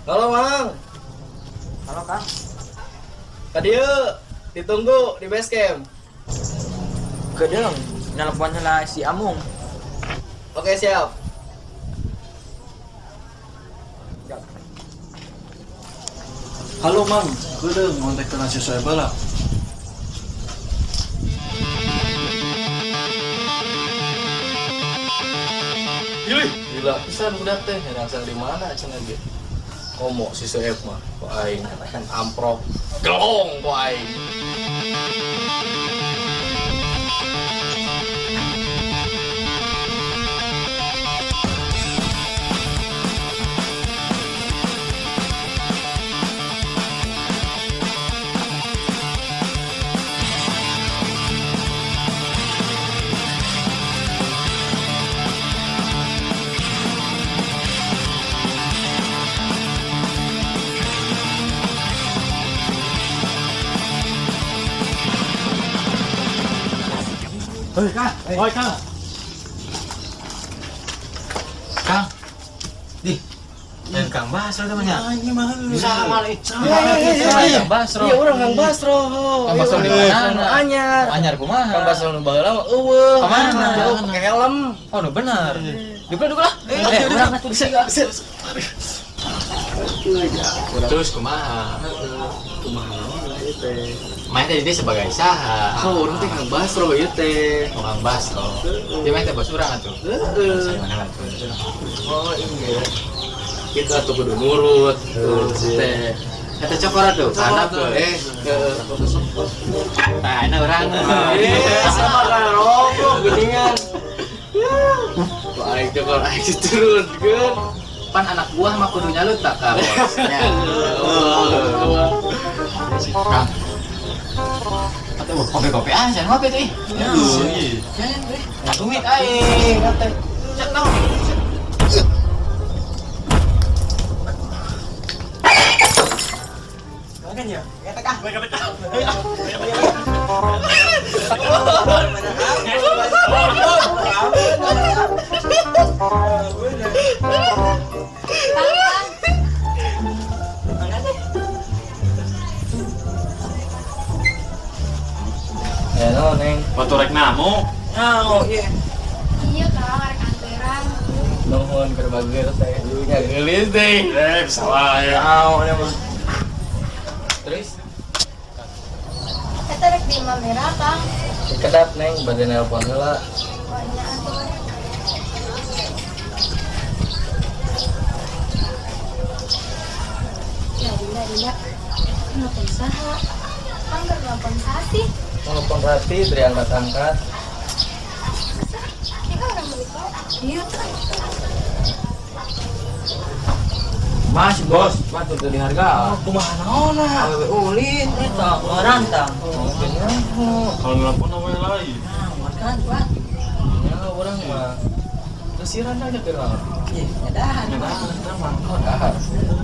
Halo Mang, Halo Kang. tadi ditunggu di base camp. Kedeng, nelpon lah si Amung. Oke siap. Halo Mang, kedeng ngontek ke nasi saya bala. Gila pisan udah teh ngerasa di mana cenah ge. Komo si Soeb mah, kok aing kan amprok. Gelong kok aing. Hei Kang, oi Kang. Kang, di, dan Kang Basro namanya. Ini mah sama nih. Kang Basro. Iya urang Kang Basro. Kang Basro di mana? Anyar. Anyar kumaha? Kang Basro nu baheula mah eueuh. Kemana? Jauh pakai helm. Oh, nu benar. Dukul lah. Urang atuh di Terus kumaha? Main tadi dia sebagai saha. Oh, urang teh Kang Basro ieu teh. Orang Basro. Dia main teh bos urang atuh. Heeh. Mana atuh? Oh iya. Kita tuh kudu nurut. Teh. Kata cokora tuh, anak tuh. Nah, orang. Sama kan rokok geningan. Kok aing cokor aing diturunkeun. Pan anak buah mah kudu nyalut tak ka bosnya. Kang. Atuh kopi-kopi aja, ngopi tuh. Jangan deh. Tumit aing, kata. Cek naon? Makan ya? Ya teh Kang. Ya no, Neng. Waktu rek namu. Oh, iya. Iya Kang, arek anteran. Nuhun keur bageus teh. Nya geulis deh. Salah ya. Terus Eta rek di Imam Merah Kang. kedap Neng bade nelpon heula. Banyak atuh. Ya Dinda. Nelpon saha? Kang keur nelpon saha sih? Nelpon Rati dari angkat-angkat. Ini kan orang beli kok. Iya Kang. Mas, bos, batu tuh di harga. Kumaha naonna? Awewe ulin eta rantang. Kalau nelpon namanya lain. Makan, Pak. Ya urang mah kesiran aja keur. Ih, edan. Oh, dahar.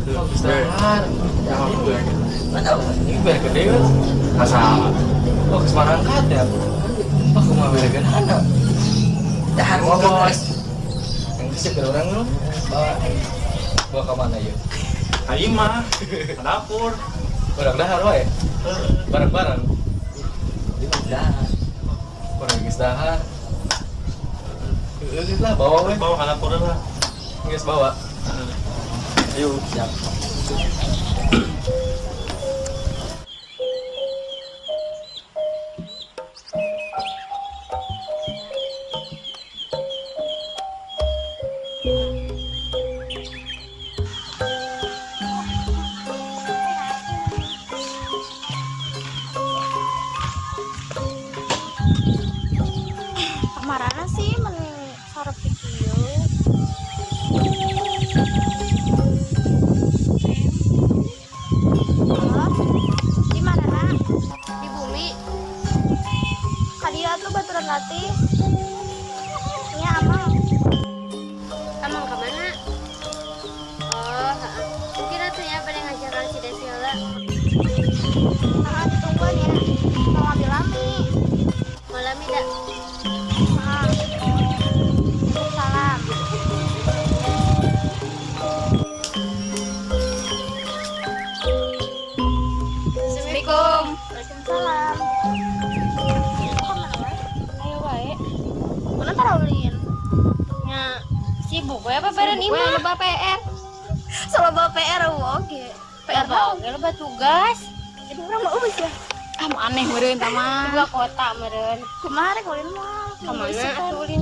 Geus dahar. Mana? Ini bener gede kan? Masalah. Oh, ke Semarang kan ya? Oh, kumaha beregan anak. Dahar Oh, bos. bos. Yang kesip ke orang lu. Bawa ke mana yuk? Aing mah ke dapur. Barang dahar wae. Bareng-bareng. Dahar. Barang geus dahar. Geus lah bawa we. Bawa ke dapur lah. Geus bawa. Yuk, siap. Kamarana sih men sarep di kieu. Halo? Di mana nak? Di bumi. Kadia tuh baturan latih. Iya Amang. Amang kemana? Oh, mungkin atunya pada ngajaran si Desi heula. Nah, ditungguan ya. Mau ambil lami. Mau lami dah. Salam. Poe apa peren imah? Loba PR. Saloba PR oke. PR oge loba tugas. Jadi urang mah eus ya. Ah mau aneh meureun tah mah. Dua kota meureun. Kemarin ulin mah. Kemana ulin?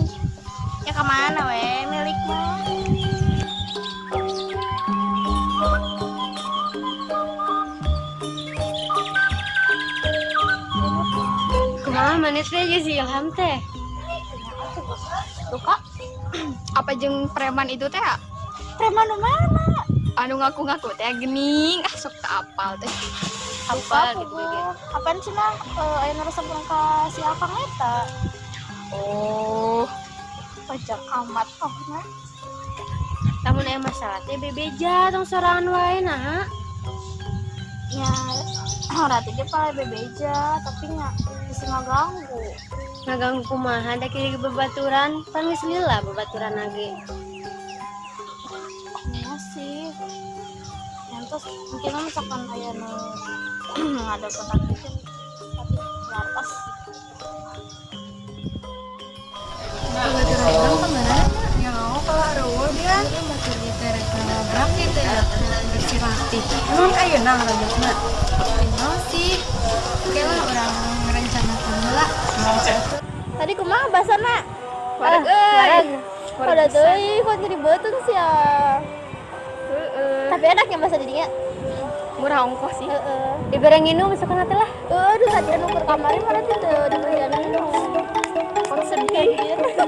Ya kemana we milik mah? Kumaha maneh teh geus si Ilham teh? Luka. Apa jeung preman itu teh? Preman nu mana? Anu ngaku-ngaku teh gening, sok tak apal teh. Apa gitu ge. Apaan sih mah aya narasabun ka si Akang eta? Oh, Pajak amat pokoknya. lamun aya masalah teh bebeja tong sorangan wae nah. Ya, rati dia paling bebeja, tapi bisa ngaganggu. Ngaganggu kumaha da kieu bebaturan, pan geus lila bebaturan lagi. Iya sih. Terus mungkin misalkan aya nu ada kontak gitu, tapi di atas. Bebaturan urang kemana? Ya kalau reueul dia batur di terek nabrak gitu ya. Bersirati. Emang ayeuna ngaranjutna? Kenal sih. Oke lah orang merencanakan heula. Tadi kumaha basana? Wareg Pada teuing kok jadi beutun sih ya. Tapi enaknya bahasa didinya. Murah ongkos sih. Heeh. Dibere nginum suka teh lah. Aduh, tadi anu keur kamari mah teh teu diberi anu. Konsep kayak gitu.